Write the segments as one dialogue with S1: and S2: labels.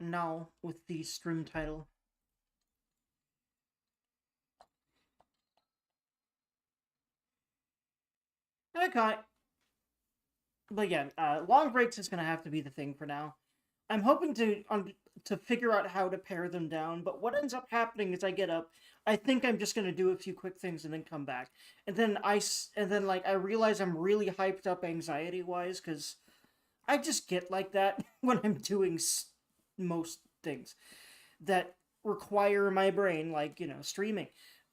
S1: now with the stream title. Okay. But yeah, long breaks is gonna have to be the thing for now. I'm hoping to figure out how to pare them down, but what ends up happening is I get up, I think I'm just gonna do a few quick things and then come back, and then like I realize I'm really hyped up anxiety wise because I just get like that when I'm doing most things that require my brain, like streaming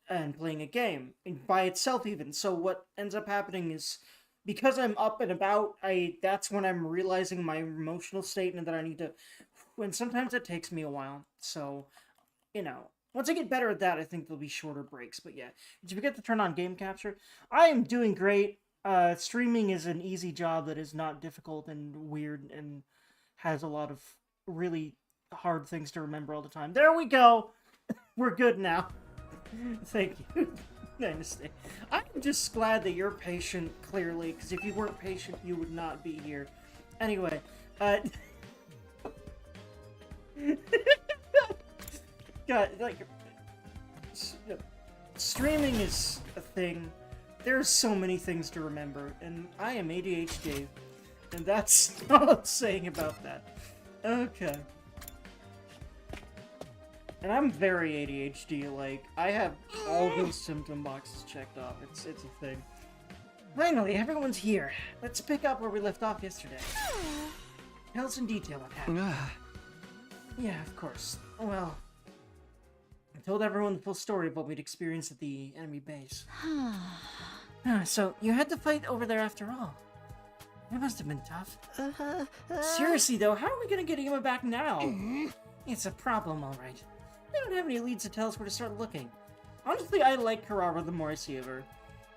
S1: and playing a game by itself even. So what ends up happening is because I'm up and about, I that's when I'm realizing my emotional state and that I need to. And sometimes it takes me a while. So once I get better at that, I think there'll be shorter breaks. But yeah, did you forget to turn on game capture? I am doing great. Streaming is an easy job that is not difficult and weird and has a lot of really hard things to remember all the time. There we go. We're good now. Thank you. Dynasty. I'm just glad that you're patient, clearly, because if you weren't patient, you would not be here. Anyway, God, like, streaming is a thing. There's so many things to remember, and I am ADHD, and that's all I'm saying about that. Okay. And I'm very ADHD, like, I have all those symptom boxes checked off. It's a thing. Finally, everyone's here. Let's pick up where we left off yesterday. Tell us in detail what happened. Yeah, of course. Well, I told everyone the full story of what we'd experienced at the enemy base. So, you had to fight over there after all. It must have been tough. Seriously, though, how are we gonna get Ima back now? It's a problem, alright. I don't have any leads to tell us where to start looking. Honestly, I like Karara the more I see of her.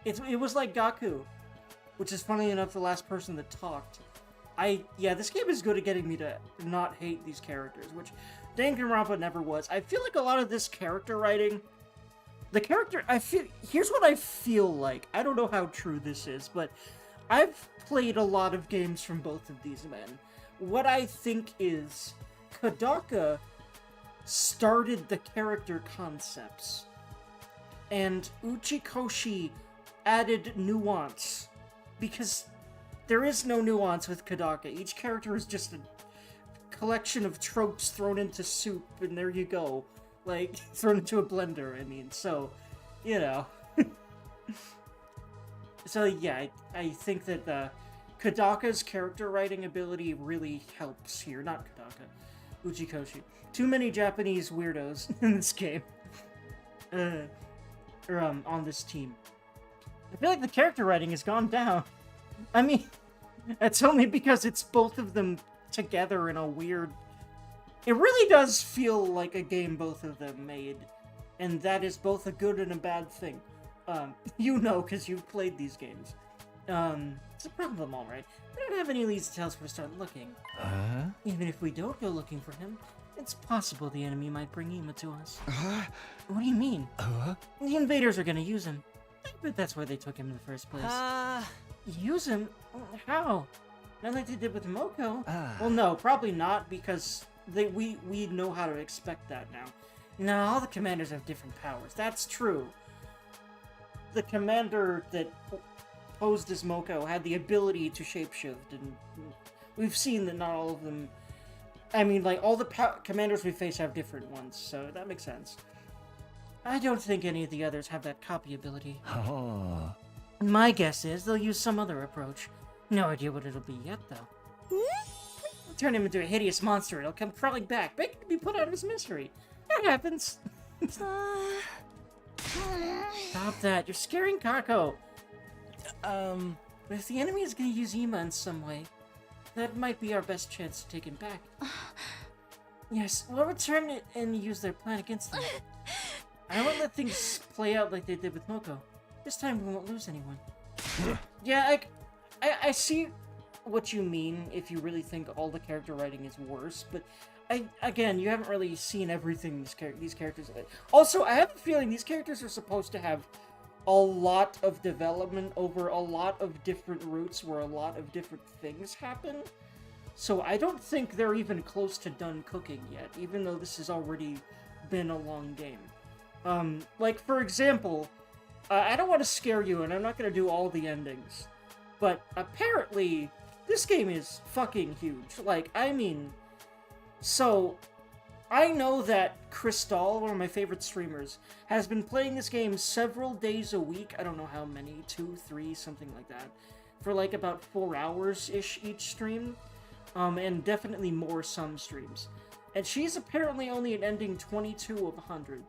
S1: It was like Gaku, which is funny enough the last person that talked. This game is good at getting me to not hate these characters, which Danganronpa never was. I feel like a lot of this character writing, here's what I feel like. I don't know how true this is, but I've played a lot of games from both of these men. What I think is Kodaka started the character concepts, and Uchikoshi added nuance, because there is no nuance with Kodaka. Each character is just a collection of tropes thrown into soup, and there you go. Like, thrown into a blender, I mean, so, So yeah, I think that Kodaka's character writing ability really helps here. Not Kodaka, Uchikoshi. Too many Japanese weirdos in this game. On this team. I feel like the character writing has gone down. I mean, that's only because it's both of them together in a weird... It really does feel like a game both of them made. And that is both a good and a bad thing. Because you've played these games. It's a problem, alright. We don't have any leads to tell us where to start looking. Even if we don't go looking for him, it's possible the enemy might bring Ima to us. What do you mean? The invaders are gonna use him. I bet that's why they took him in the first place. Use him? How? Not like they did with Moko. Well, no, probably not, because we know how to expect that now. No, all the commanders have different powers. That's true. The commander that posed as Moko had the ability to shapeshift, and we've seen that not all of them... I mean, like, all the commanders we face have different ones, so that makes sense. I don't think any of the others have that copy ability. My guess is they'll use some other approach. No idea what it'll be yet, though. Turn him into a hideous monster, it'll come crawling back, begging to be put out of his misery. That happens. Stop that, you're scaring Kako. But if the enemy is gonna use Ima in some way, that might be our best chance to take him back. Yes, we'll return it and use their plan against them. I won't let things play out like they did with Moko. This time we won't lose anyone. Yeah, I see what you mean if you really think all the character writing is worse, but again, you haven't really seen everything these characters... Also, I have a feeling these characters are supposed to have a lot of development over a lot of different routes where a lot of different things happen. So I don't think they're even close to done cooking yet, even though this has already been a long game. Like, for example, I don't want to scare you, and I'm not going to do all the endings, but apparently this game is fucking huge. Like, I mean, so I know that Crystal, one of my favorite streamers, has been playing this game several days a week. I don't know how many, 2, 3, something like that, for like about 4 hours-ish each stream. And definitely more some streams. And she's apparently only at ending 22 of 100.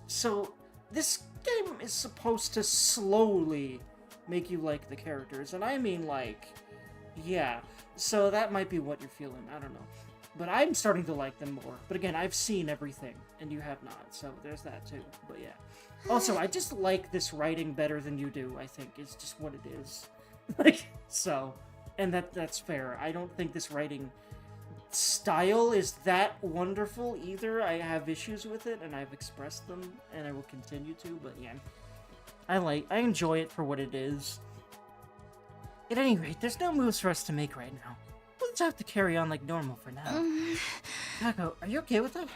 S1: So this game is supposed to slowly make you like the characters, and I mean, like, yeah. So that might be what you're feeling, I don't know. But I'm starting to like them more. But again, I've seen everything, and you have not, so there's that too. But yeah. Also, I just like this writing better than you do, I think, is just what it is. Like, so... And that's fair. I don't think this writing style is that wonderful either. I have issues with it, and I've expressed them, and I will continue to, but yeah. I enjoy it for what it is. At any rate, there's no moves for us to make right now. We'll just have to carry on like normal for now. Kako, are you okay with that?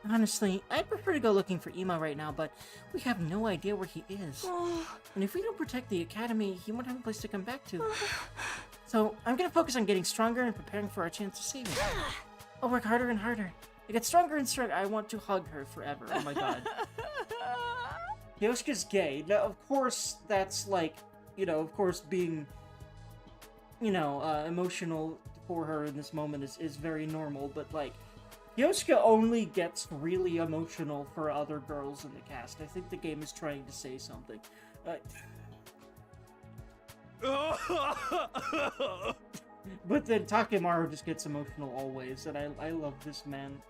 S1: Honestly, I'd prefer to go looking for Ima right now, but we have no idea where he is. And if we don't protect the academy, he won't have a place to come back to. So, I'm gonna focus on getting stronger and preparing for our chance to save him. I'll work harder and harder. I get stronger and stronger. I want to hug her forever. Oh my god. Yoshika's gay. Now, of course, that's like, you know, of course being, you know, emotional for her in this moment is very normal, but like, Yoshika only gets really emotional for other girls in the cast. I think the game is trying to say something. But then Takemaru just gets emotional always, and I love this man.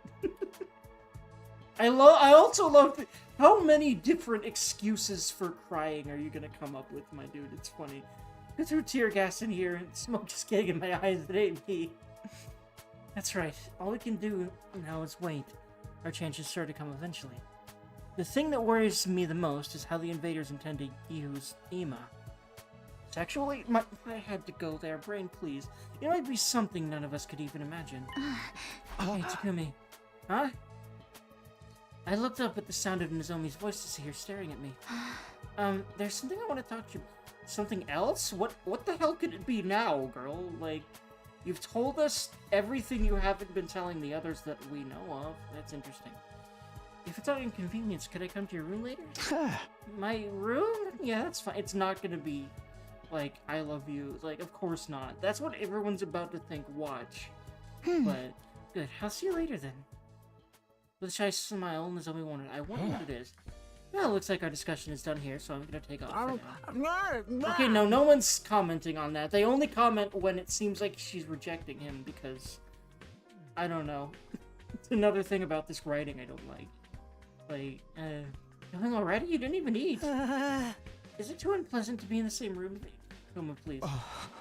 S1: I also love how many different excuses for crying are you gonna come up with, my dude? It's funny. Go through tear gas in here, and smoke is getting in my eyes. It ain't me. That's right. All we can do now is wait. Our chance is sure to come eventually. The thing that worries me the most is how the invaders intend to use Ima. Sexually? I had to go there. Brain, please. It might be something none of us could even imagine. Hey, Takumi. Huh? I looked up at the sound of Nozomi's voice to see her staring at me. There's something I want to talk to you about. Something else? What the hell could it be now, girl? Like, you've told us everything you haven't been telling the others that we know of. That's interesting. If it's not inconvenience, could I come to your room later? My room? Yeah, that's fine. It's not gonna be, like, I love you. Like, of course not. That's what everyone's about to think. Watch. But, good. I'll see you later, then. With a shy smile, Nozomi wanted. I wonder what it is. Well, it looks like our discussion is done here, so I'm gonna take off for now. Okay, no one's commenting on that. They only comment when it seems like she's rejecting him, because... I don't know. It's another thing about this writing I don't like. Like, feeling already? You didn't even eat. Is it too unpleasant to be in the same room? Come on, please.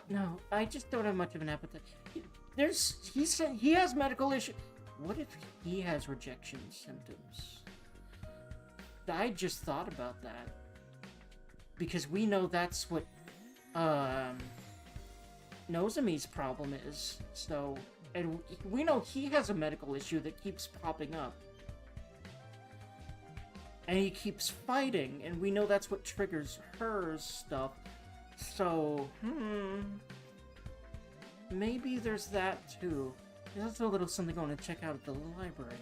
S1: No, I just don't have much of an appetite. He said he has medical issues. What if he has rejection symptoms? I just thought about that. Because we know that's what, Nozomi's problem is. So, and we know he has a medical issue that keeps popping up. And he keeps fighting, and we know that's what triggers her stuff. So, maybe there's that too. There's also a little something I want to check out at the library.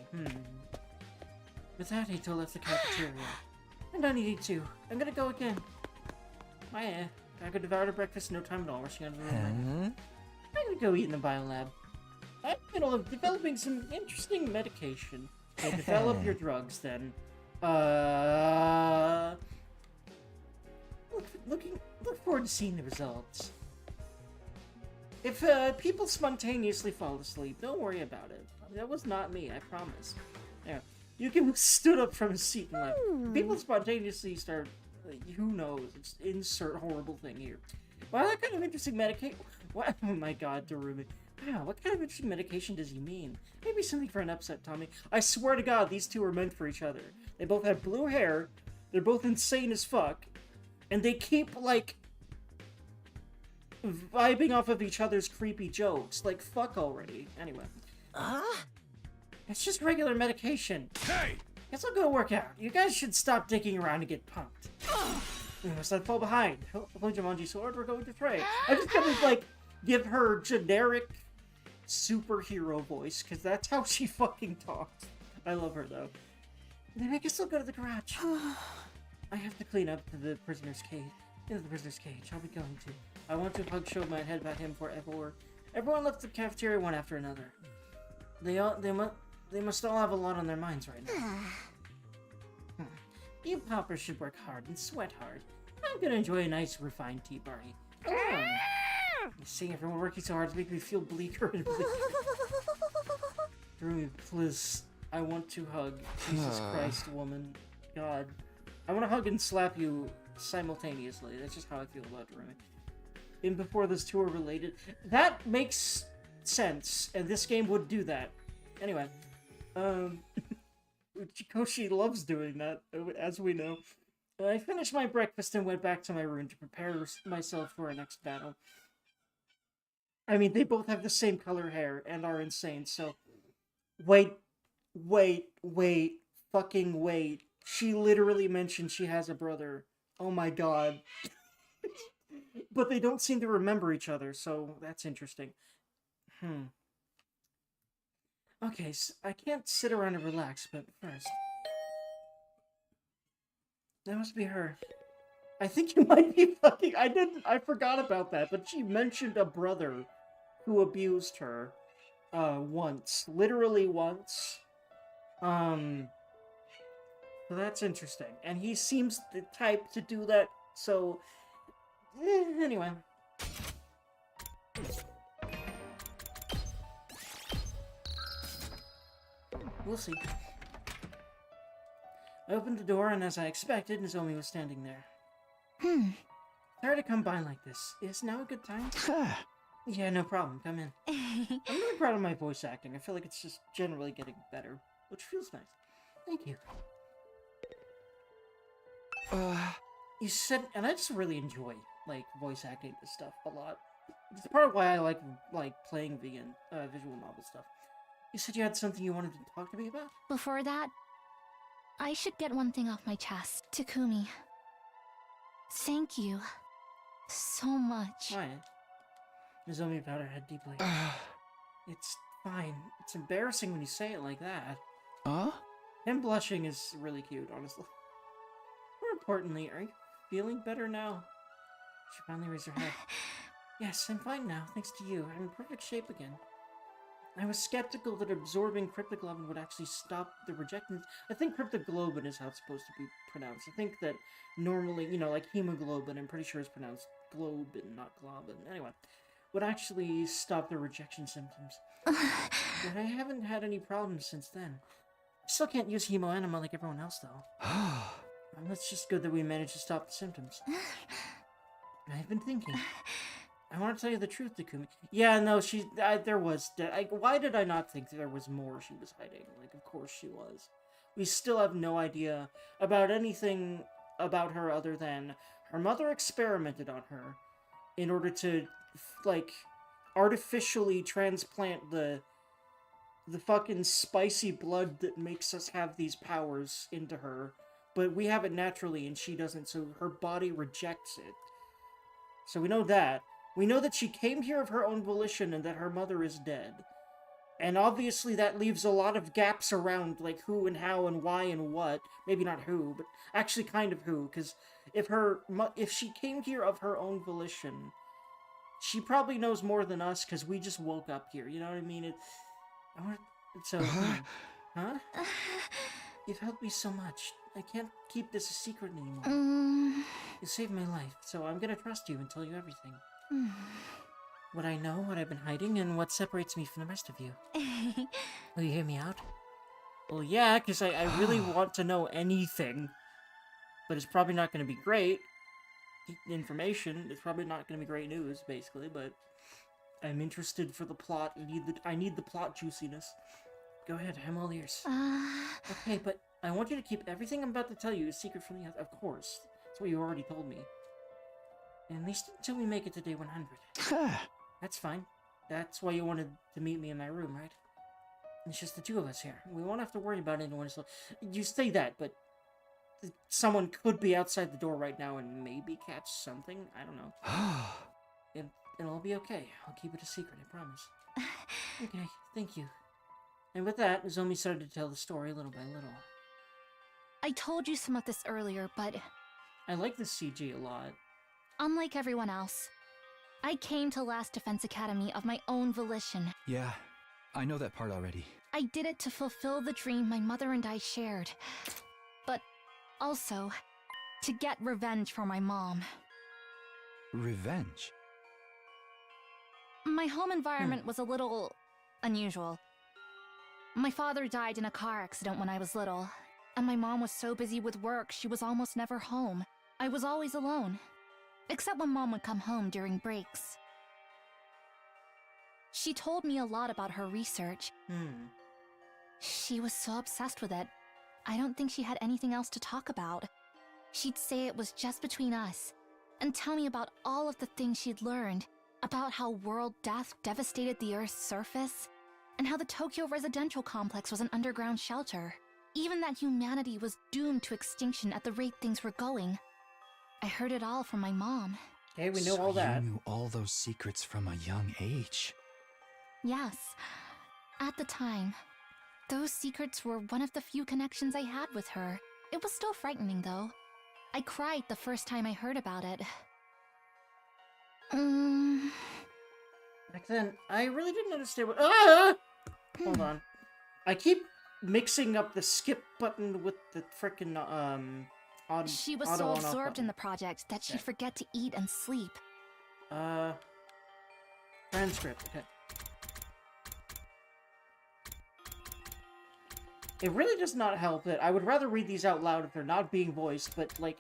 S1: With that, Hito left the cafeteria. And I need to. I'm gonna go again. I could devour the breakfast in no time at all, rushing out of the room. I'm gonna go eat in the biolab. I'm in the middle of developing some interesting medication. So develop your drugs, then. Look forward to seeing the results. If people spontaneously fall asleep, don't worry about it. That was not me, I promise. Yeah, Yuki stood up from his seat and left. People spontaneously start, who knows? It's insert horrible thing here. Wow, that kind of interesting medication. What? Oh my God, Darumi. Wow, what kind of interesting medication does he mean? Maybe something for an upset tummy. I swear to God, these two are meant for each other. They both have blue hair. They're both insane as fuck. And they keep, like... vibing off of each other's creepy jokes. Like, fuck already. Anyway. It's just regular medication.
S2: Hey!
S1: Guess I'll go work out. You guys should stop dicking around and get pumped. We must not fall behind. Holy Jumanji sword, we're going to trade. I just gotta, like, give her generic superhero voice, because that's how she fucking talks. I love her, though. Then I guess I'll go to the garage. I have to clean up the prisoner's cage. In the prisoner's cage, I'll be going to. I want to hug show my head about him forever. Everyone left the cafeteria one after another. They must all have a lot on their minds right now. You poppers should work hard and sweat hard. I'm gonna enjoy a nice, refined tea party. Alone. Seeing everyone working so hard to make me feel bleaker and bleaker. Rumi, please. I want to hug. Jesus Christ, woman. God. I want to hug and slap you simultaneously. That's just how I feel about Rumi. Even before those two are related. That makes sense, and this game would do that. Anyway. Chikoshi loves doing that, as we know. I finished my breakfast and went back to my room to prepare myself for our next battle. I mean, they both have the same color hair and are insane, so... Wait, fucking wait. She literally mentioned she has a brother. Oh my god. But they don't seem to remember each other, so that's interesting. Okay, so I can't sit around and relax, but first... That must be her. I think you might be fucking... I forgot about that, but she mentioned a brother who abused her. Once. Literally once. So that's interesting. And he seems the type to do that, so... anyway. We'll see. I opened the door, and as I expected, Nozomi was standing there. Sorry to come by like this. Is now a good time? Yeah, no problem. Come in. I'm really proud of my voice acting. I feel like it's just generally getting better, which feels nice. Thank you. You said, and I just really enjoy, like, voice acting this stuff a lot. It's part of why I like playing visual novel stuff. You said you had something you wanted to talk to me about?
S3: Before that, I should get one thing off my chest. Takumi. Thank you. So much.
S1: Why? Nozomi bowed her head deeply. It's fine. It's embarrassing when you say it like that. Him blushing is really cute, honestly. More importantly, are you feeling better now? She finally raised her head. Yes, I'm fine now, thanks to you. I'm in perfect shape again. I was skeptical that absorbing cryptoglobin would actually stop the rejection. I think cryptoglobin is how it's supposed to be pronounced. I think that normally, you know, like hemoglobin, I'm pretty sure it's pronounced globin, not globin. Anyway, would actually stop the rejection symptoms. But I haven't had any problems since then. I still can't use hemoenema like everyone else, though. That's just good that we managed to stop the symptoms. I've been thinking. I want to tell you the truth, Takumi. Yeah, no, there was... why did I not think there was more she was hiding? Like, of course she was. We still have no idea about anything about her other than her mother experimented on her in order to, like, artificially transplant the fucking spicy blood that makes us have these powers into her. But we have it naturally and she doesn't, so her body rejects it. So we know that. We know that she came here of her own volition and that her mother is dead. And obviously that leaves a lot of gaps around, like who and how and why and what. Maybe not who, but actually kind of who. Because if she came here of her own volition, she probably knows more than us because we just woke up here. You know what I mean? Huh? You've helped me so much. I can't keep this a secret anymore. You saved my life, so I'm gonna trust you and tell you everything. What I know, what I've been hiding, and what separates me from the rest of you. Will you hear me out? Well, yeah, because I really want to know anything. But it's probably not going to be great information. It's probably not going to be great news, basically, but I'm interested for the plot. I need the plot juiciness. Go ahead, I'm all ears. Okay, but I want you to keep everything I'm about to tell you a secret from the others. Of course. That's what you already told me. At least until we make it to day 100. That's fine. That's why you wanted to meet me in my room, right? It's just the two of us here. We won't have to worry about anyone. So you say that, but someone could be outside the door right now and maybe catch something. I don't know. It'll be okay. I'll keep it a secret, I promise. Okay, thank you. And with that, Nozomi started to tell the story little by little.
S3: I told you some of this earlier, but
S1: I like this CG a lot.
S3: unlike everyone else, I came to Last Defense Academy of my own volition.
S2: Yeah, I know that part already.
S3: I did it to fulfill the dream my mother and I shared. But also, to get revenge for my mom.
S2: Revenge?
S3: My home environment was a little unusual. My father died in a car accident when I was little, and my mom was so busy with work she was almost never home. I was always alone, except when Mom would come home during breaks. She told me a lot about her research. She was so obsessed with it, I don't think she had anything else to talk about. She'd say it was just between us, and tell me about all of the things she'd learned, about how world death devastated the Earth's surface, and how the Tokyo residential complex was an underground shelter. Even that humanity was doomed to extinction at the rate things were going. I heard it all from my mom.
S1: Okay, we know
S2: So
S1: all that.
S2: you knew all those secrets from a young age.
S3: Yes. At the time, those secrets were one of the few connections I had with her. It was still frightening, though. I cried the first time I heard about it.
S1: Back then, I really didn't understand what. Ah! Hold on. I keep mixing up the skip button with the frickin'
S3: She was
S1: auto
S3: so
S1: on-off
S3: absorbed in
S1: button.
S3: the project that she'd
S1: Okay.
S3: forget to eat and sleep.
S1: Transcript. Okay. It really does not help that I would rather read these out loud if they're not being voiced, but like,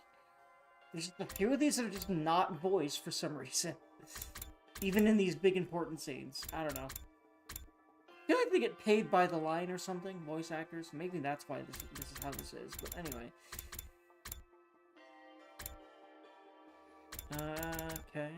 S1: there's a few of these that are just not voiced for some reason. Even in these big important scenes. I don't know. I feel like they get paid by the line or something, voice actors. Maybe that's why this is how this is, but anyway. Okay.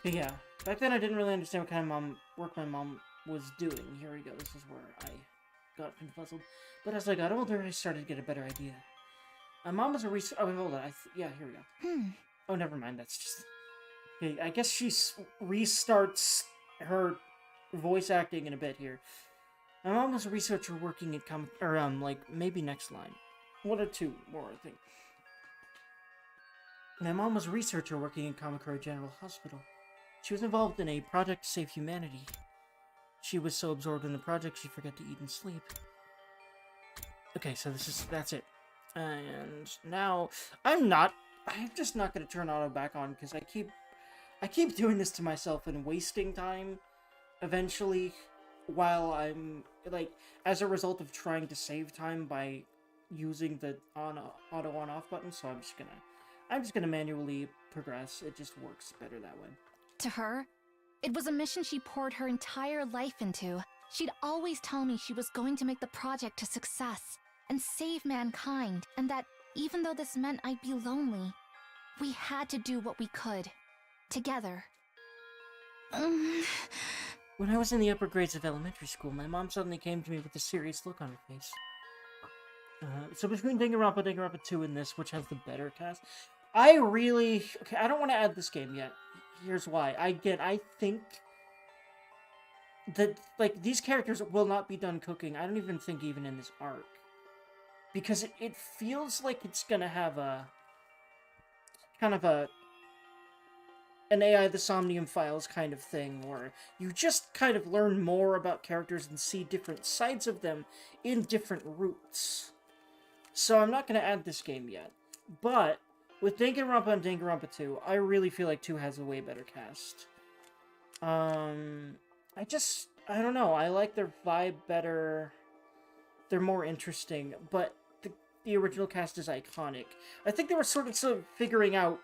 S1: Okay, yeah. Back then I didn't really understand what kind of work my mom was doing. Here we go. This is where I got confuzzled. But as I got older, I started to get a better idea. My mom was a research. Oh, wait, hold on. Yeah, here we go. Oh, never mind. That's just. Okay, I guess she restarts her voice acting in a bit here. My mom was a researcher working at like maybe next line, 1 or 2 more, I think. My mom was a researcher working in Kamakura General Hospital. She was involved in a project to save humanity. She was so absorbed in the project she forgot to eat and sleep. Okay, so that's it. And now I'm just not gonna turn auto back on because I keep doing this to myself and wasting time eventually while I'm like as a result of trying to save time by using the auto on off button, so I'm just gonna manually progress. It just works better that way.
S3: To her, it was a mission she poured her entire life into. She'd always tell me she was going to make the project a success and save mankind, and that even though this meant I'd be lonely, we had to do what we could. Together.
S1: When I was in the upper grades of elementary school, my mom suddenly came to me with a serious look on her face. So between Danganronpa 2 and this, which has the better cast, I don't want to add this game yet. Here's why. I think that, like, these characters will not be done cooking. I don't even think even in this arc. Because it feels like it's gonna have a kind of an AI the Somnium Files kind of thing, where you just kind of learn more about characters and see different sides of them in different routes. So I'm not going to add this game yet. But with Danganronpa and Danganronpa 2, I really feel like 2 has a way better cast. I don't know, I like their vibe better. They're more interesting, but the original cast is iconic. I think they were sort of figuring out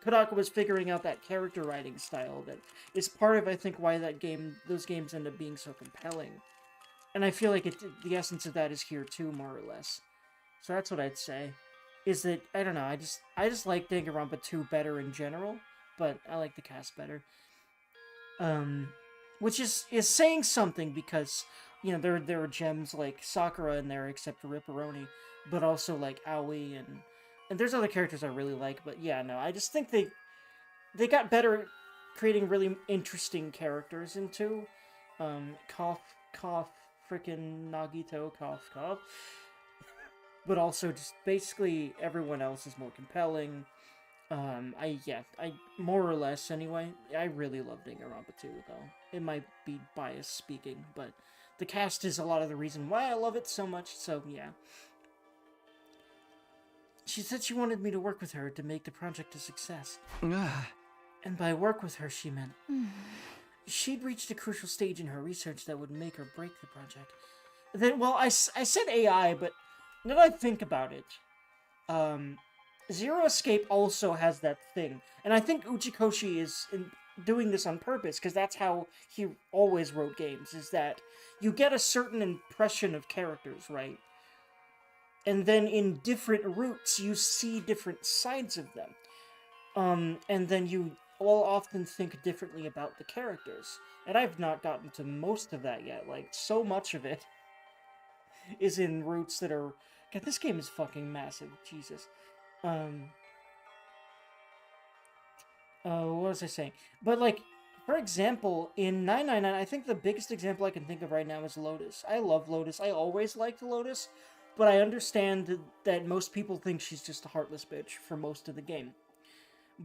S1: Kodaka was figuring out that character writing style that is part of, I think, why those games end up being so compelling. And I feel like the essence of that is here too, more or less. So that's what I'd say. Is that, I don't know, I just like Danganronpa 2 better in general, but I like the cast better. Which is saying something because, you know, there are gems like Sakura in there except for Ripperoni, but also like Aoi and there's other characters I really like, but yeah, no, I just think they got better at creating really interesting characters into cough frickin' Nagito cough. But also just basically everyone else is more compelling. I more or less anyway. I really love Danganronpa 2 though. It might be biased speaking, but the cast is a lot of the reason why I love it so much, so yeah. She said she wanted me to work with her to make the project a success. And by work with her, she meant she'd reached a crucial stage in her research that would make or break the project. Then, well, I said AI, but now that I think about it, Zero Escape also has that thing. And I think Uchikoshi is doing this on purpose, because that's how he always wrote games, is that you get a certain impression of characters, right? And then in different routes, you see different sides of them. And then you will often think differently about the characters. And I've not gotten to most of that yet. Like, so much of it is in routes that are... God, this game is fucking massive. Jesus. What was I saying? But, like, for example, in 999, I think the biggest example I can think of right now is Lotus. I love Lotus. I always liked Lotus. But I understand that most people think she's just a heartless bitch for most of the game.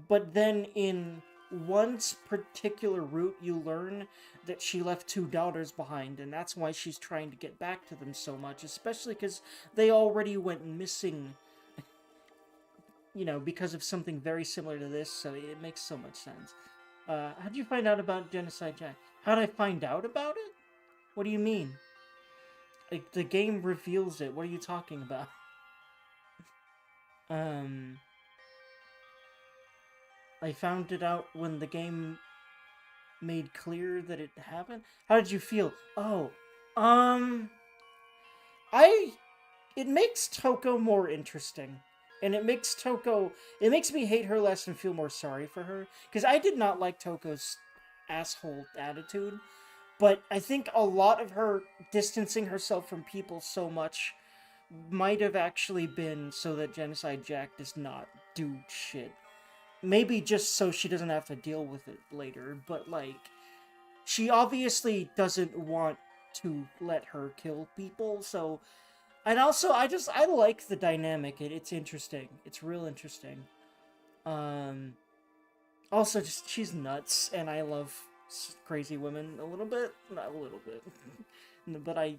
S1: But then in one particular route, you learn that she left 2 daughters behind, and that's why she's trying to get back to them so much, especially because they already went missing, you know, because of something very similar to this, so it makes so much sense. How'd you find out about Genocide Jack? How'd I find out about it? What do you mean? Like, the game reveals it. What are you talking about? I found it out when the game made clear that it happened. How did you feel? Oh, it makes Toko more interesting. And it makes me hate her less and feel more sorry for her. Because I did not like Toko's asshole attitude. But I think a lot of her distancing herself from people so much might have actually been so that Genocide Jack does not do shit. Maybe just so she doesn't have to deal with it later, but, like, she obviously doesn't want to let her kill people, so... And also, I like the dynamic. It's interesting. It's real interesting. Also, just, she's nuts, and I love crazy women a little bit. Not a little bit. But I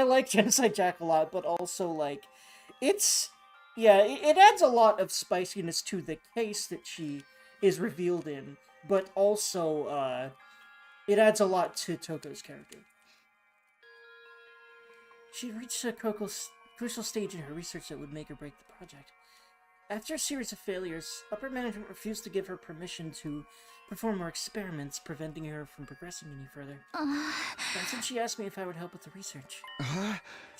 S1: like Genocide Jack a lot, but also, like, it's... Yeah, it adds a lot of spiciness to the case that she is revealed in, but also, it adds a lot to Toko's character. She reached a crucial stage in her research that would make or break the project. After a series of failures, upper management refused to give her permission to perform more experiments, preventing her from progressing any further. That's when she asked me if I would help with the research.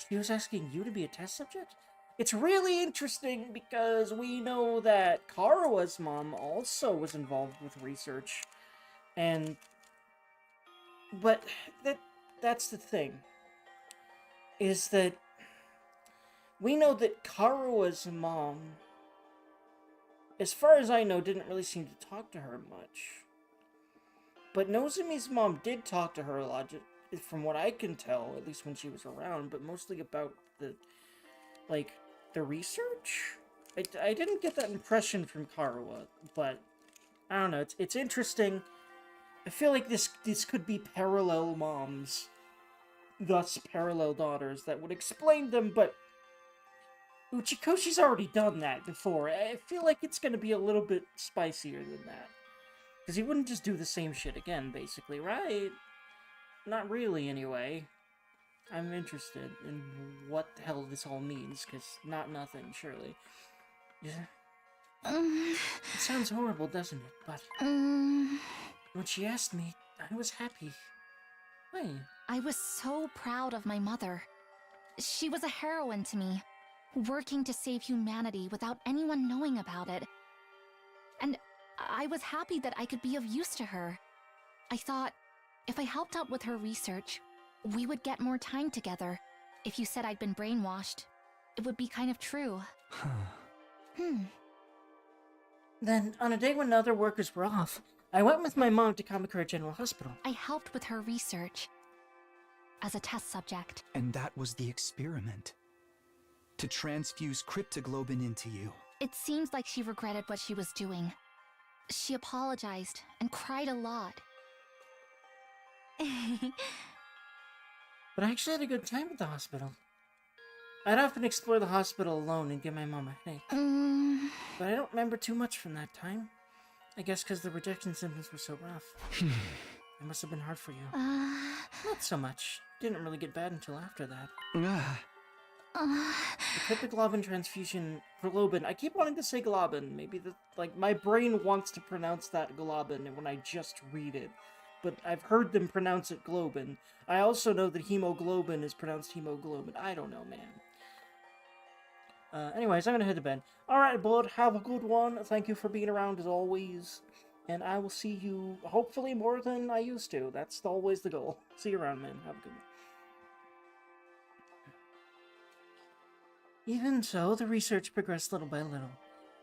S1: She was asking you to be a test subject? It's really interesting because we know that Karua's mom also was involved with research. But that's the thing. Is that we know that Karua's mom, as far as I know, didn't really seem to talk to her much. But Nozomi's mom did talk to her a lot, from what I can tell, at least when she was around, but mostly about the research? I didn't get that impression from Karua, but I don't know, it's interesting. I feel like this could be parallel moms, thus parallel daughters, that would explain them, but Uchikoshi's already done that before. I feel like it's gonna be a little bit spicier than that. Because he wouldn't just do the same shit again, basically, right? Not really, anyway. I'm interested in what the hell this all means, because not nothing, surely. Yeah. It sounds horrible, doesn't it? But when she asked me, I was happy. Why?
S3: I was so proud of my mother. She was a heroine to me, working to save humanity without anyone knowing about it. And I was happy that I could be of use to her. I thought, if I helped out with her research, we would get more time together. If you said I'd been brainwashed, it would be kind of true.
S1: Then, on a day when other workers were off, I went with my mom to Kamakura General Hospital.
S3: I helped with her research as a test subject.
S2: And that was the experiment. To transfuse cryptoglobin into you.
S3: It seems like she regretted what she was doing. She apologized and cried a lot.
S1: But I actually had a good time at the hospital. I'd often explore the hospital alone and give my mom a headache. But I don't remember too much from that time. I guess because the rejection symptoms were so rough. It must have been hard for you. Not so much. Didn't really get bad until after that. The cryptoglobin transfusion globin. I keep wanting to say globin. Maybe my brain wants to pronounce that globin when I just read it. But I've heard them pronounce it globin. I also know that hemoglobin is pronounced hemoglobin. I don't know, man. Anyways, I'm gonna head to bed. Alright, bud, have a good one. Thank you for being around as always. And I will see you, hopefully, more than I used to. That's always the goal. See you around, man. Have a good one. Even so, the research progressed little by little.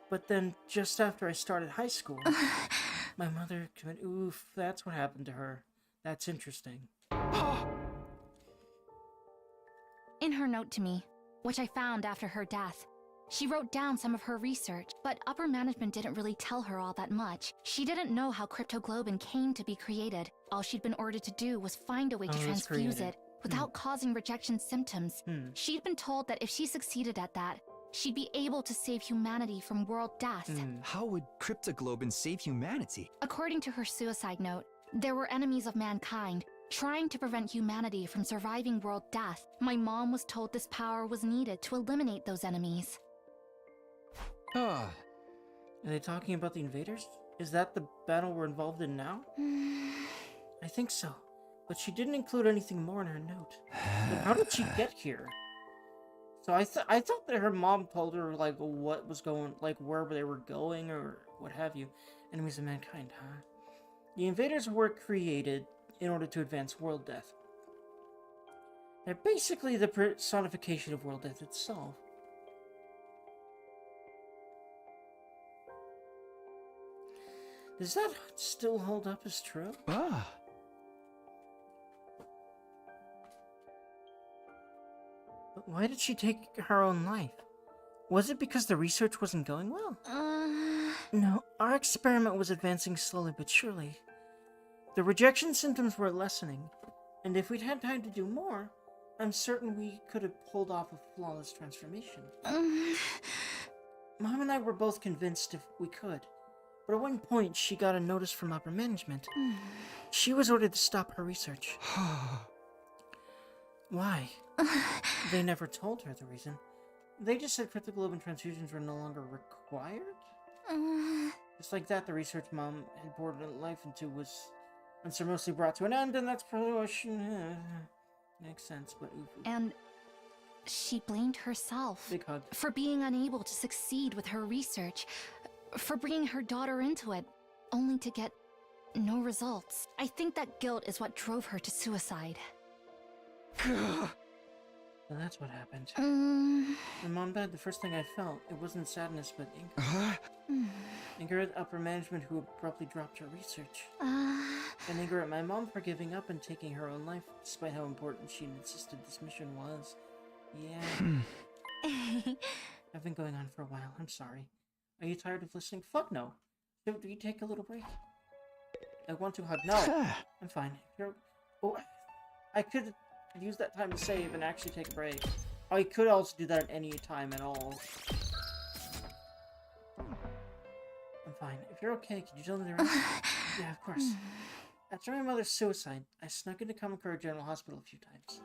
S1: But then, just after I started high school, my mother committed... Oof, that's what happened to her. That's interesting.
S3: In her note to me, which I found after her death, she wrote down some of her research, but upper management didn't really tell her all that much. She didn't know how cryptoglobin came to be created. All she'd been ordered to do was find a way to transfuse it without causing rejection symptoms. She'd been told that if she succeeded at that, she'd be able to save humanity from world death.
S2: How would cryptoglobin save humanity?
S3: According to her suicide note, there were enemies of mankind trying to prevent humanity from surviving world death. My mom was told this power was needed to eliminate those enemies.
S1: Are they talking about the invaders? Is that the battle we're involved in now? I think so. But she didn't include anything more in her note. But how did she get here? So I thought that her mom told her, like, what was going, like, where they were going or what have you. Enemies of mankind, huh? The invaders were created in order to advance world death. They're basically the personification of world death itself. Does that still hold up as true? But why did she take her own life? Was it because the research wasn't going well? No, our experiment was advancing slowly but surely. The rejection symptoms were lessening, and if we'd had time to do more, I'm certain we could have pulled off a flawless transformation. Mom and I were both convinced if we could. But at one point, she got a notice from upper management. She was ordered to stop her research. Why? They never told her the reason. They just said cryptoglobin transfusions were no longer required? Just like that, the research Mom had poured her life into was unceremoniously brought to an end, and that's probably what she... makes sense, but... Oof.
S3: And she blamed herself
S1: Big hug.
S3: for being unable to succeed with her research, for bringing her daughter into it, only to get no results. I think that guilt is what drove her to suicide.
S1: So that's what happened. When Mom died, the first thing I felt, it wasn't sadness, but anger. Anger at upper management who abruptly dropped her research. And anger at my mom for giving up and taking her own life, despite how important she insisted this mission was. Yeah. I've been going on for a while, I'm sorry. Are you tired of listening? Fuck no. Do you take a little break? I want to hug. No, I'm fine. I could use that time to save and actually take a break. I could also do that at any time at all. I'm fine. If you're okay, could you tell me the rest? Yeah, of course. After my mother's suicide, I snuck into Kamakura General Hospital a few times.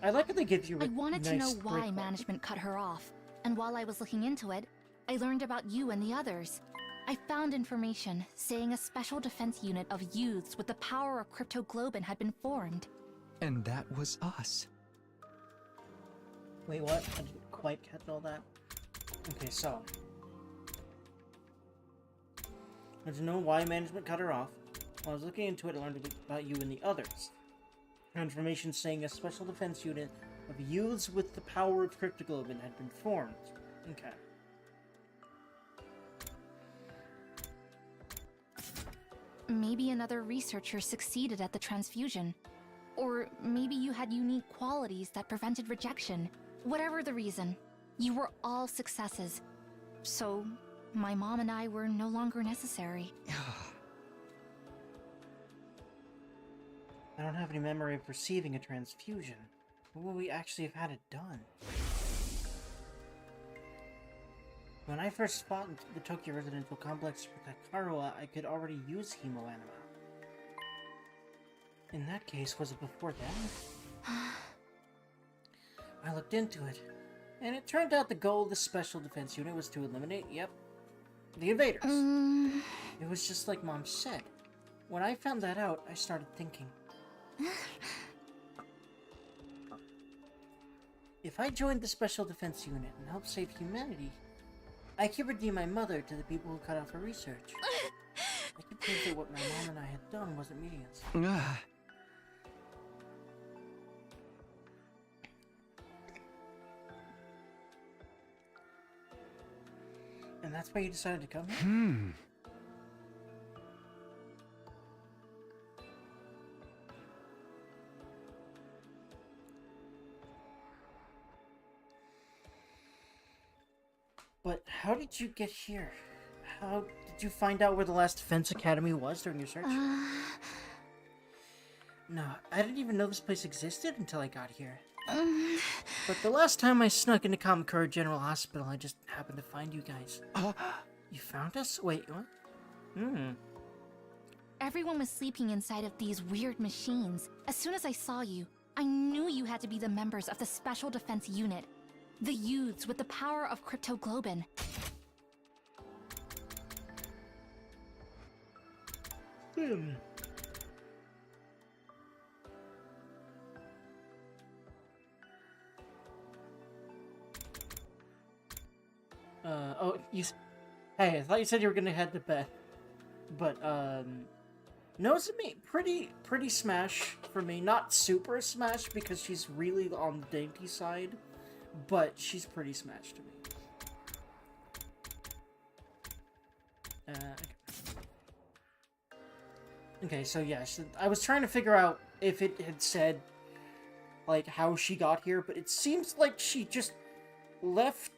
S1: I like how they give you a
S3: I wanted to
S1: nice
S3: know why
S1: break.
S3: management cut her off, and while I was looking into it, I learned about you and the others. I found information saying a special defense unit of youths with the power of Cryptoglobin had been formed.
S2: And that was us.
S1: Wait, what? I didn't quite catch all that. Okay, so. I don't know why management cut her off. While I was looking into it, I learned about you and the others. Information saying a special defense unit of youths with the power of Cryptoglobin had been formed. Okay.
S3: Maybe another researcher succeeded at the transfusion. Or maybe you had unique qualities that prevented rejection. Whatever the reason, you were all successes. So, my mom and I were no longer necessary.
S1: I don't have any memory of receiving a transfusion. When would we actually have had it done? When I first fought in the Tokyo Residential Complex with Kakarua, I could already use Hemoanima. In that case, was it before then? I looked into it, and it turned out the goal of the Special Defense Unit was to eliminate, the invaders. It was just like Mom said. When I found that out, I started thinking. If I joined the Special Defense Unit and helped save humanity, I could redeem my mother to the people who cut off her research. I could prove that what my mom and I had done wasn't meaningless. And that's why you decided to come here? But how did you get here? How did you find out where the last defense academy was during your search? No, I didn't even know this place existed until I got here. But the last time I snuck into Kamakura General Hospital, I just happened to find you guys. You found us? Wait, what?
S3: Everyone was sleeping inside of these weird machines. As soon as I saw you, I knew you had to be the members of the Special Defense Unit. The youths with the power of Cryptoglobin.
S1: Hey, I thought you said you were gonna head to bed. But, Nozomi, pretty smash for me. Not super smash because she's really on the dainty side, but she's pretty smash to me. Okay, so yeah, I was trying to figure out if it had said, like, how she got here, but it seems like she just left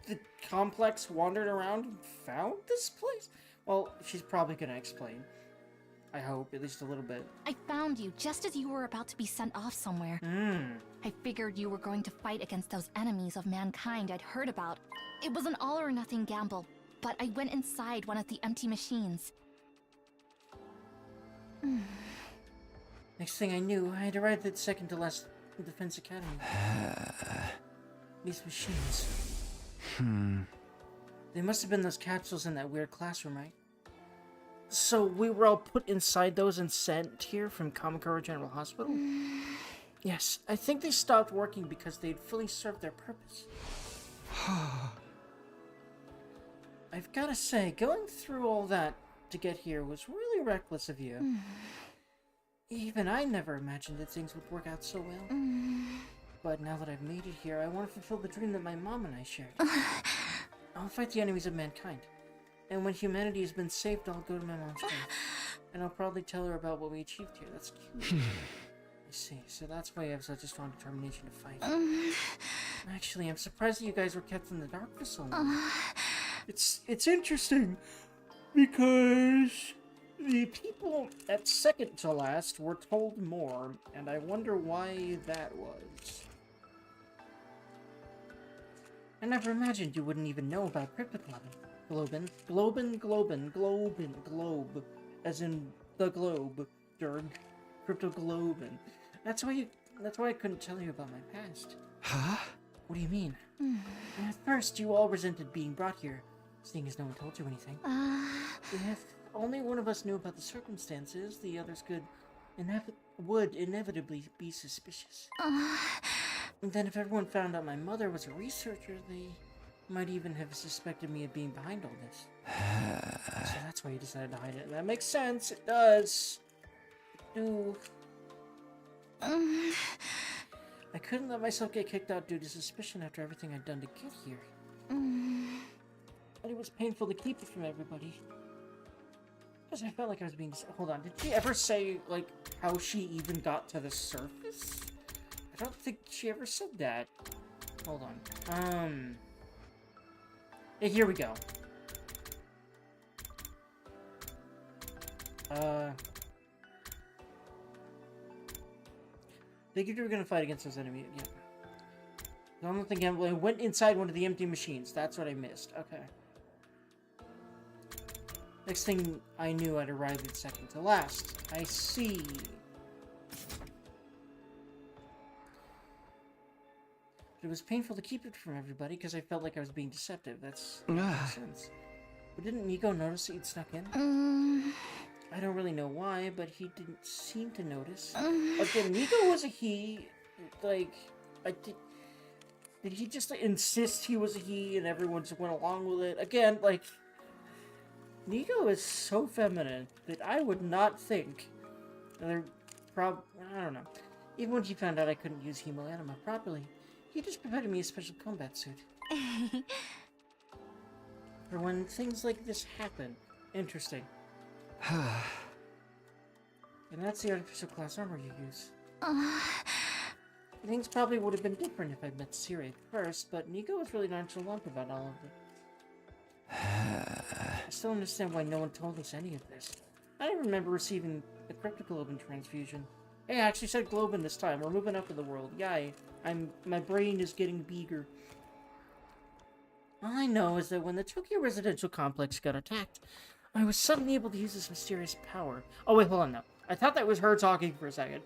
S1: the complex, wandered around, and found this place? Well, she's probably gonna explain. I hope, at least a little bit.
S3: I found you just as you were about to be sent off somewhere. I figured you were going to fight against those enemies of mankind I'd heard about. It was an all-or-nothing gamble, but I went inside one of the empty machines.
S1: Next thing I knew, I had arrived at second to last Defense Academy. These machines. They must have been those capsules in that weird classroom, right? So we were all put inside those and sent here from Kamakura General Hospital? Yes, I think they stopped working because they'd fully served their purpose. I've gotta say, going through all that to get here was really reckless of you. Even I never imagined that things would work out so well. But now that I've made it here, I want to fulfill the dream that my mom and I shared. I'll fight the enemies of mankind. And when humanity has been saved, I'll go to my mom's grave. And I'll probably tell her about what we achieved here. That's cute. I see. So that's why you have such a strong determination to fight. Actually, I'm surprised that you guys were kept in the dark for so long. It's interesting. Because the people at second to last were told more. And I wonder why that was. I never imagined you wouldn't even know about Cryptoglobin. Globe. As in the globe, Derg. Cryptoglobin. That's why I couldn't tell you about my past.
S2: Huh?
S1: What do you mean? At first, you all resented being brought here, Seeing as no one told you anything. If only one of us knew about the circumstances, the others would inevitably be suspicious. And then if everyone found out my mother was a researcher, they might even have suspected me of being behind all this. So that's why you decided to hide it. That makes sense. It does. No. I couldn't let myself get kicked out due to suspicion after everything I'd done to get here. But it was painful to keep it from everybody. Because I felt like I was being... Hold on, did she ever say, like, how she even got to the surface? I don't think she ever said that. Hold on. Yeah, here we go. Figured you were gonna fight against those enemies. Yeah. The only thing I went inside one of the empty machines. That's what I missed. Okay. Next thing I knew, I'd arrived at second to last. I see. It was painful to keep it from everybody because I felt like I was being deceptive. That makes sense. But didn't Nico notice that you'd snuck in? I don't really know why, but he didn't seem to notice. Again, Nico was a he. Like, did he just insist he was a he and everyone just went along with it? Again, like, Nico is so feminine that I would not think. I don't know. Even when he found out I couldn't use Hemoanima properly, he just provided me a special combat suit. For when things like this happen. Interesting. And that's the artificial class armor you use. Things probably would have been different if I'd met Siri at first, but Nico was really nonchalant about all of it. I still understand why no one told us any of this. I didn't remember receiving the cryptoglobin transfusion. Hey, I actually said globin this time. We're moving up in the world. Yay. My brain is getting bigger. All I know is that when the Tokyo residential complex got attacked, I was suddenly able to use this mysterious power. Oh, wait, hold on, no. I thought that was her talking for a second.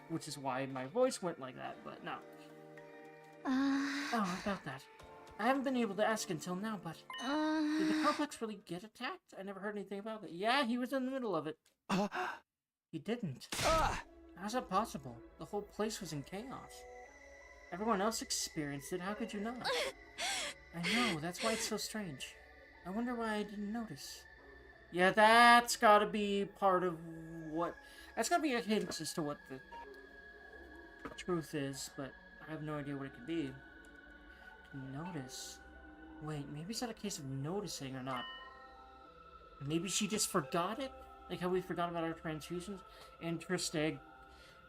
S1: Which is why my voice went like that, but no. Oh, about that. I haven't been able to ask until now, but... Did the complex really get attacked? I never heard anything about it. Yeah, he was in the middle of it. He didn't. How's that possible? The whole place was in chaos. Everyone else experienced it, how could you not? I know, that's why it's so strange. I wonder why I didn't notice. Yeah, that's gotta be part of what... That's gotta be a hint as to what the truth is, but I have no idea what it could be. Notice. Wait, maybe it's not a case of noticing or not. Maybe she just forgot it? Like how we forgot about our transfusions? Interesting.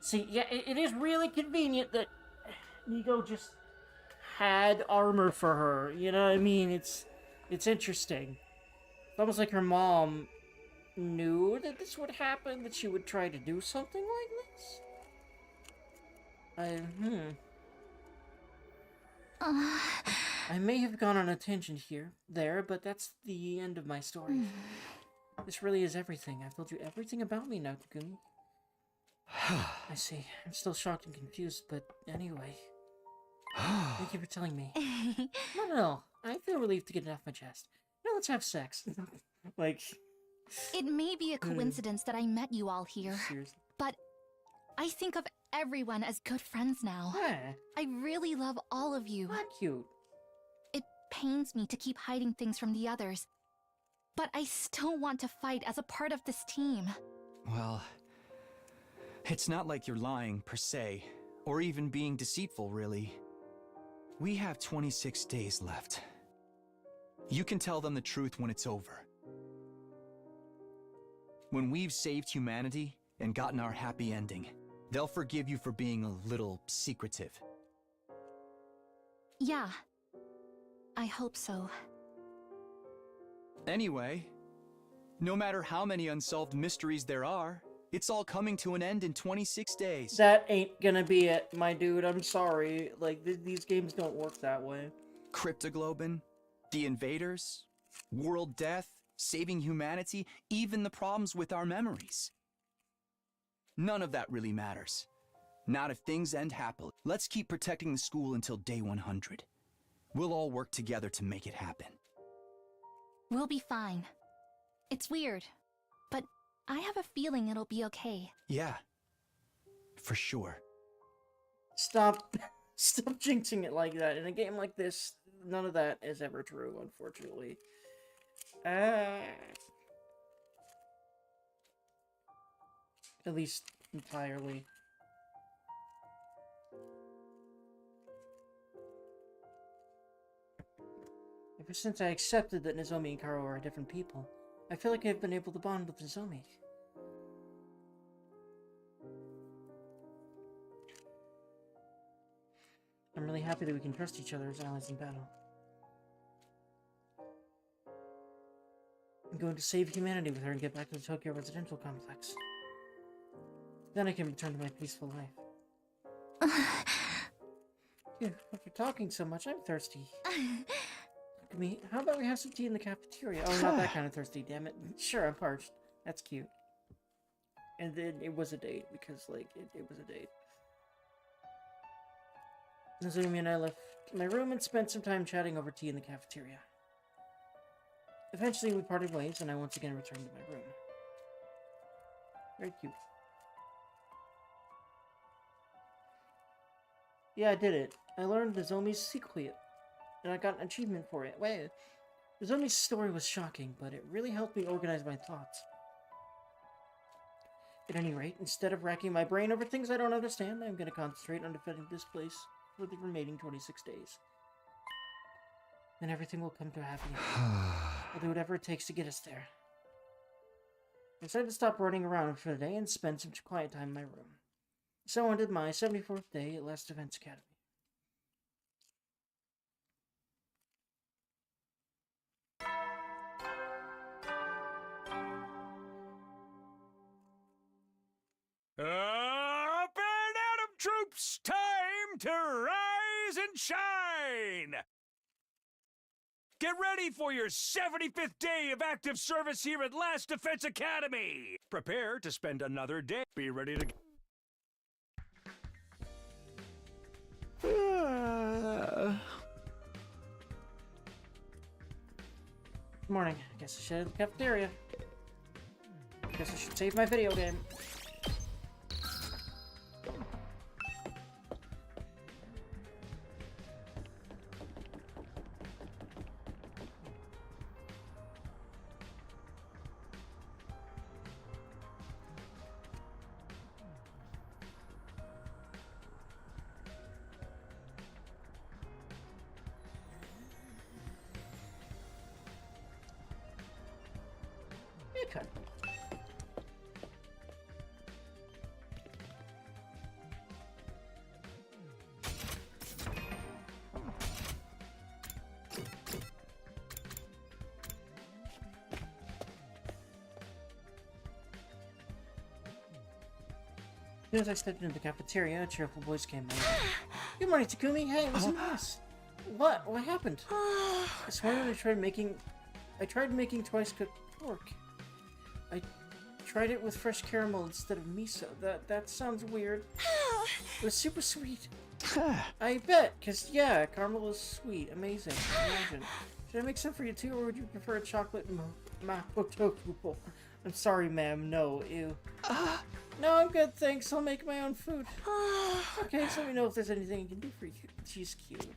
S1: See, yeah, it is really convenient that Nico just had armor for her. You know what I mean? It's interesting. It's almost like her mom knew that this would happen, that she would try to do something like this. I may have gone on a tangent there, but that's the end of my story. This really is everything. I've told you everything about me now, Takumi. I see. I'm still shocked and confused, but anyway. Thank you for telling me. No. I feel relieved to get it off my chest. Now let's have sex. Like...
S3: It may be a coincidence that I met you all here,
S1: Seriously.
S3: but I think of everyone as good friends now.
S1: Yeah.
S3: I really love all of you.
S1: Not cute.
S3: It pains me to keep hiding things from the others, but I still want to fight as a part of this team.
S2: Well, it's not like you're lying, per se, or even being deceitful, really. We have 26 days left. You can tell them the truth when it's over. When we've saved humanity and gotten our happy ending, they'll forgive you for being a little secretive.
S3: Yeah, I hope so.
S2: Anyway, no matter how many unsolved mysteries there are, it's all coming to an end in 26 days.
S1: That ain't gonna be it, my dude. I'm sorry. Like, these games don't work that way.
S2: Cryptoglobin, the invaders, world death, saving humanity, even the problems with our memories. None of that really matters. Not if things end happily. Let's keep protecting the school until day 100. We'll all work together to make it happen.
S3: We'll be fine. It's weird, but I have a feeling it'll be okay.
S2: Yeah, for sure.
S1: Stop. Stop jinxing it like that. In a game like this, none of that is ever true, unfortunately. At least entirely. Ever since I accepted that Nozomi and Karo are different people, I feel like I've been able to bond with Nozomi. I'm really happy that we can trust each other as allies in battle. I'm going to save humanity with her and get back to the Tokyo residential complex. Then I can return to my peaceful life. Phew, after talking so much, I'm thirsty. Look at me. How about we have some tea in the cafeteria? Oh, not that kind of thirsty, damn it. Sure, I'm parched. That's cute. And then it was a date, because, like, it was a date. Nozomi and I left my room and spent some time chatting over tea in the cafeteria. Eventually, we parted ways, and I once again returned to my room. Very cute. Yeah, I did it. I learned Nozomi's secret, and I got an achievement for it. Wait, Nozomi's story was shocking, but it really helped me organize my thoughts. At any rate, instead of racking my brain over things I don't understand, I'm going to concentrate on defending this place for the remaining 26 days. Then everything will come to a happy end. I'll do whatever it takes to get us there. I decided to stop running around for the day and spend some quiet time in my room. So ended my 74th day at Last Defense Academy.
S4: Up and Atom troops, time to rise and shine! Get ready for your 75th day of active service here at Last Defense Academy! Prepare to spend another day. Be ready to...
S1: Good morning. I guess I should head to the cafeteria. Guess I should save my video game. Okay. As soon as I stepped into the cafeteria, a cheerful voice came in. Good morning, Takumi. Hey, what's in this? What? What happened? This morning I tried making twice cooked pork. I tried it with fresh caramel instead of miso. That sounds weird. It was super sweet. I bet, cause yeah, caramel is sweet. Amazing. Imagine. Should I make some for you too, or would you prefer a chocolate mapo tofu bowl? I'm sorry, ma'am. No, ew. No, I'm good, thanks. I'll make my own food. Okay, so let me know if there's anything I can do for you. She's cute.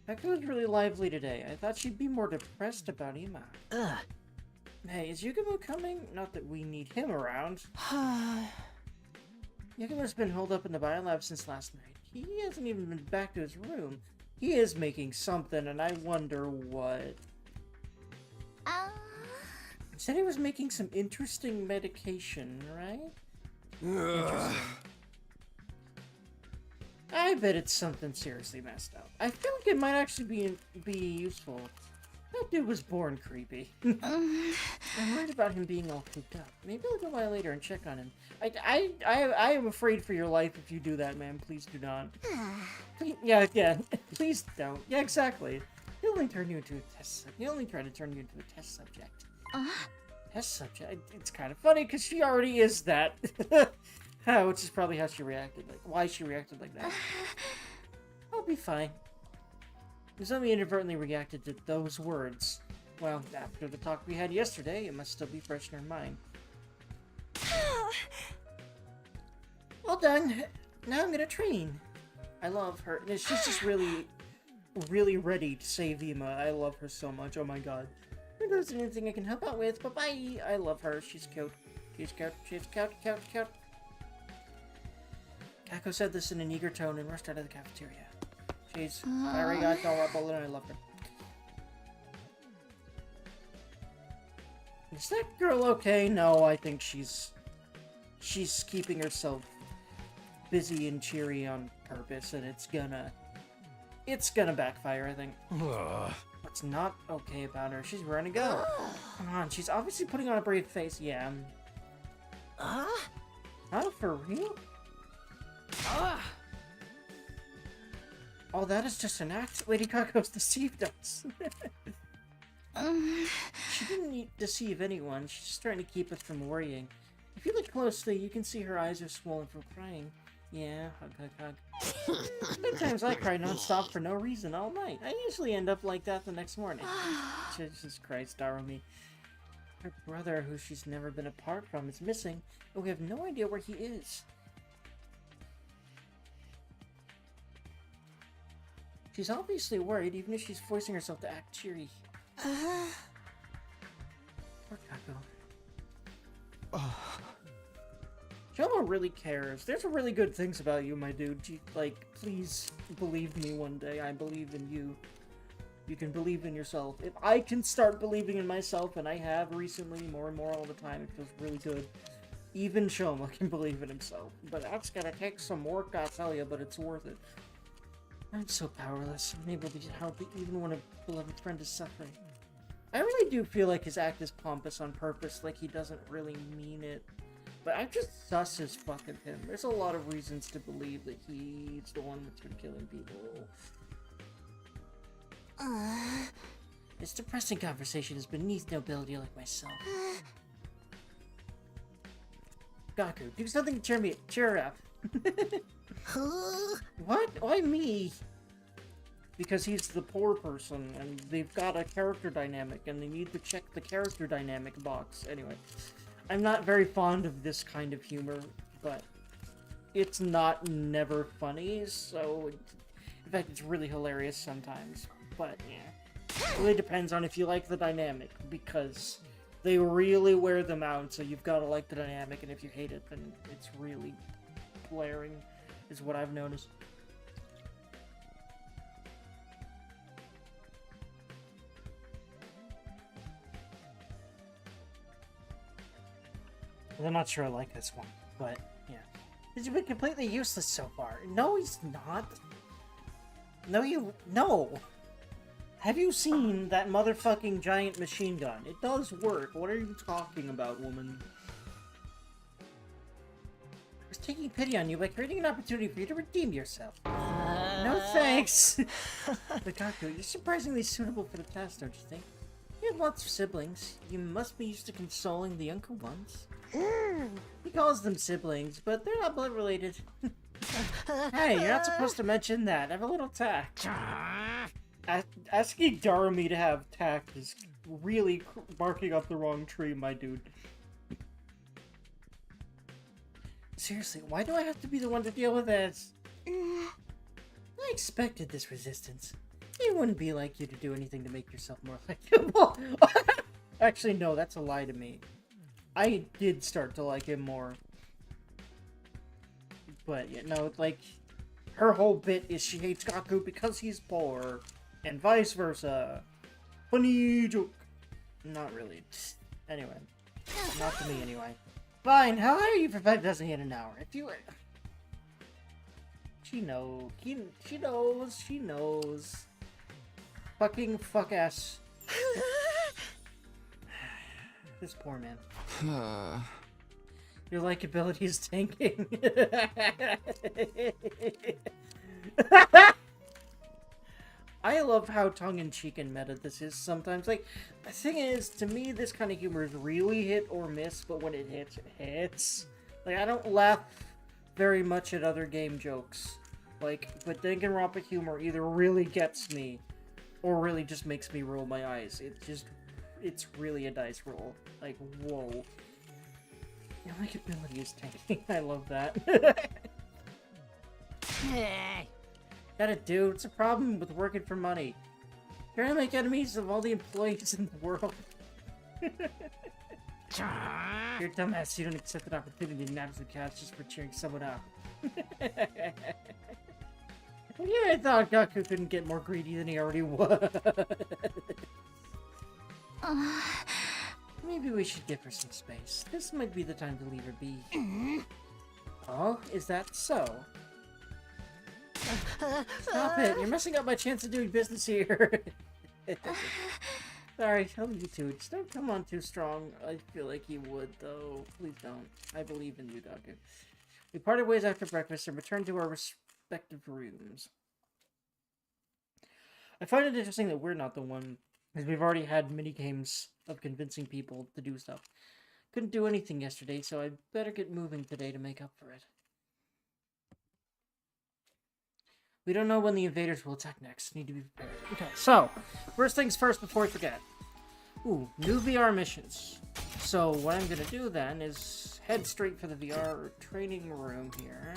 S1: Becca was really lively today. I thought she'd be more depressed about Ima. Hey, is Yugumo coming? Not that we need him around. Yugumo's been holed up in the biolab since last night. He hasn't even been back to his room. He is making something, and I wonder what. He said he was making some interesting medication, right? Interesting. I bet it's something seriously messed up. I feel like it might actually be useful. That dude was born creepy. I'm worried about him being all cooped up. Maybe I'll go by later and check on him. I am afraid for your life if you do that, man. Please do not. Yeah. Please don't. Yeah, exactly. He'll only turn you into a test. He'll only try to turn you into a test subject. Test subject. It's kind of funny because she already is that. Which is probably how she reacted. Like why she reacted like that. I'll be fine. Nozomi inadvertently reacted to those words. Well, after the talk we had yesterday, it must still be fresh in her mind. Well done. Now I'm gonna train. I love her. And she's just really, really ready to save Ima. I love her so much. Oh my god. If there's anything I can help out with, bye-bye. I love her. She's cute. She's cute. She's cute, cute, cute. Kako said this in an eager tone and rushed out of the cafeteria. She's very adorable and I love her. Is that girl okay? No, I think she's keeping herself busy and cheery on purpose, and it's gonna backfire, I think. What's not okay about her? She's ready to go. Come on, she's obviously putting on a brave face. Yeah. Oh, for real? Oh, that is just an act. Lady Kako's deceived us. She didn't deceive anyone. She's just trying to keep us from worrying. If you look closely, you can see her eyes are swollen from crying. Yeah, hug, hug, hug. Sometimes I cry non-stop for no reason all night. I usually end up like that the next morning. Jesus Christ, Darumi. Her brother, who she's never been apart from, is missing, and we have no idea where he is. She's obviously worried, even if she's forcing herself to act cheery. Poor Kako. Shomo really cares. There's really good things about you, my dude. Like, please believe me one day. I believe in you. You can believe in yourself. If I can start believing in myself, and I have recently, more and more all the time, it feels really good. Even Shomo can believe in himself. But that's gonna take some work, I tell you, but it's worth it. I'm so powerless, unable to help even when a beloved friend is suffering. I really do feel like his act is pompous on purpose, like he doesn't really mean it. But I'm just sus as fuck at him. There's a lot of reasons to believe that he's the one that's been killing people. This depressing conversation is beneath nobility like myself. Gaku, do something to cheer her up. What? Why me? Because he's the poor person, and they've got a character dynamic, and they need to check the character dynamic box. Anyway, I'm not very fond of this kind of humor, but it's not never funny, so... In fact, it's really hilarious sometimes, but yeah. It really depends on if you like the dynamic, because they really wear them out, so you've got to like the dynamic, and if you hate it, then it's really glaring, is what I've noticed. I'm not sure I like this one, but yeah. He's been completely useless so far. No, he's not. No! Have you seen that motherfucking giant machine gun? It does work. What are you talking about, woman? I was taking pity on you by creating an opportunity for you to redeem yourself. No thanks! But Gaku, you're surprisingly suitable for the task, don't you think? You have lots of siblings. You must be used to consoling the younger ones. He calls them siblings, but they're not blood related. Hey, you're not supposed to mention that. Have a little tact. Asking Darumi to have tact is really barking up the wrong tree, my dude. Seriously, why do I have to be the one to deal with this? I expected this resistance. It wouldn't be like you to do anything to make yourself more likable. Actually, no, that's a lie to me. I did start to like him more. But, you know, like, her whole bit is she hates Gaku because he's poor, and vice versa. Funny joke. Not really. Anyway. Not to me, anyway. Fine, how are you for 5 dozen yen an hour? If you were... She knows. She knows. Fucking fuck-ass. This poor man. Your likability is tanking. I love how tongue-in-cheek and meta this is sometimes. Like, the thing is, to me, this kind of humor is really hit or miss, but when it hits, it hits. Like, I don't laugh very much at other game jokes. Like, but Danganronpa humor either really gets me, or really just makes me roll my eyes. It's really a dice roll. Like, whoa. Your likability is tanking. I love that. Got it, dude. It's a problem with working for money. You're gonna make enemies of all the employees in the world. You're a dumbass. You don't accept an opportunity to nab some cats just for cheering someone up. Yeah, I thought Gaku couldn't get more greedy than he already was. Maybe we should give her some space. This might be the time to leave her be. Oh, is that so? Stop it! You're messing up my chance of doing business here. Sorry, I'll leave you to it. Just don't come on too strong. I feel like you would, though. Please don't. I believe in you, Gaku. We parted ways after breakfast and returned to our respective rooms. I find it interesting that we're not the one, because we've already had mini games of convincing people to do stuff. Couldn't do anything yesterday, so I better get moving today to make up for it. We don't know when the invaders will attack next. Need to be prepared. Okay, so, first things first before I forget. Ooh, new VR missions. So, what I'm gonna do then is head straight for the VR training room here.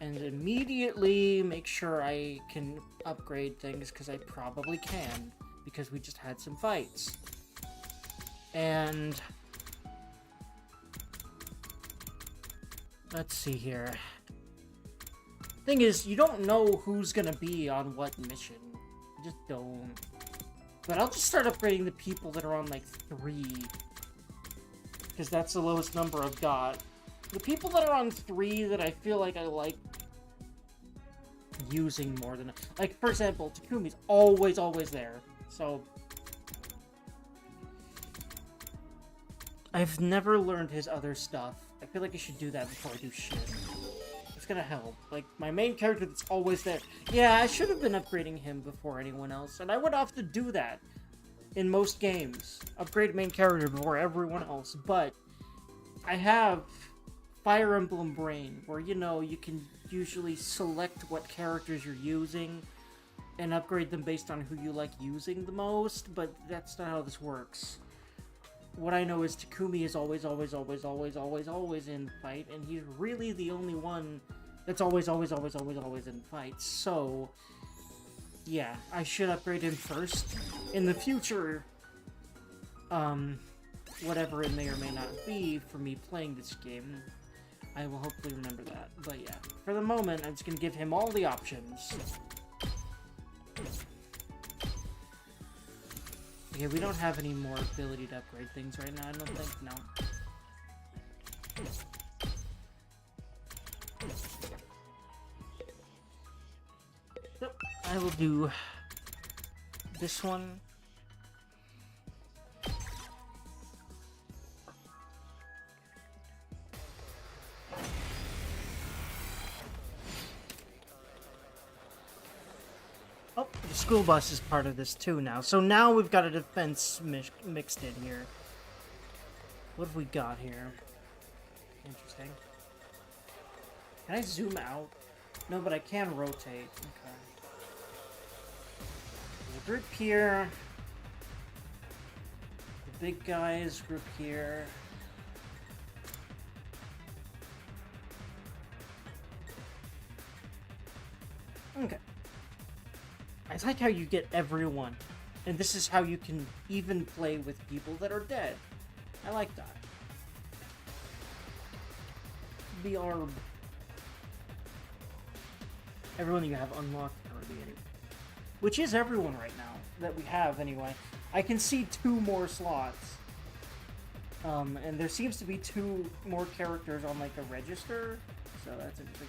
S1: And immediately make sure I can upgrade things, because I probably can. Because we just had some fights. And... let's see here. Thing is, you don't know who's gonna be on what mission. You just don't. But I'll just start upgrading the people that are on, like, 3. Because that's the lowest number I've got. The people that are on 3 that I feel like I like using more than... like, for example, Takumi's always there. So... I've never learned his other stuff. I feel like I should do that before I do shit. It's gonna help. Like, my main character that's always there. Yeah, I should have been upgrading him before anyone else, and I would have to do that in most games. Upgrade main character before everyone else, but I have Fire Emblem Brain, where, you know, you can usually select what characters you're using and upgrade them based on who you like using the most, but that's not how this works. What I know is Takumi is always in the fight, and he's really the only one that's always in fights. So, yeah, I should upgrade him first. In the future, whatever it may or may not be for me playing this game, I will hopefully remember that. But yeah, for the moment, I'm just gonna give him all the options. Okay, we don't have any more ability to upgrade things right now, I don't think. No. So, I will do this one. Oh, the school bus is part of this too now. So now we've got a defense mixed in here. What have we got here? Interesting. Can I zoom out? No, but I can rotate. Okay. There's a group here. The big guys group here. Okay. I like how you get everyone, and this is how you can even play with people that are dead. I like that. The Arb. Everyone you have unlocked already, anyway. Which is everyone right now, that we have anyway. I can see 2 more slots. And there seems to be 2 more characters on, like, a register, so that's interesting.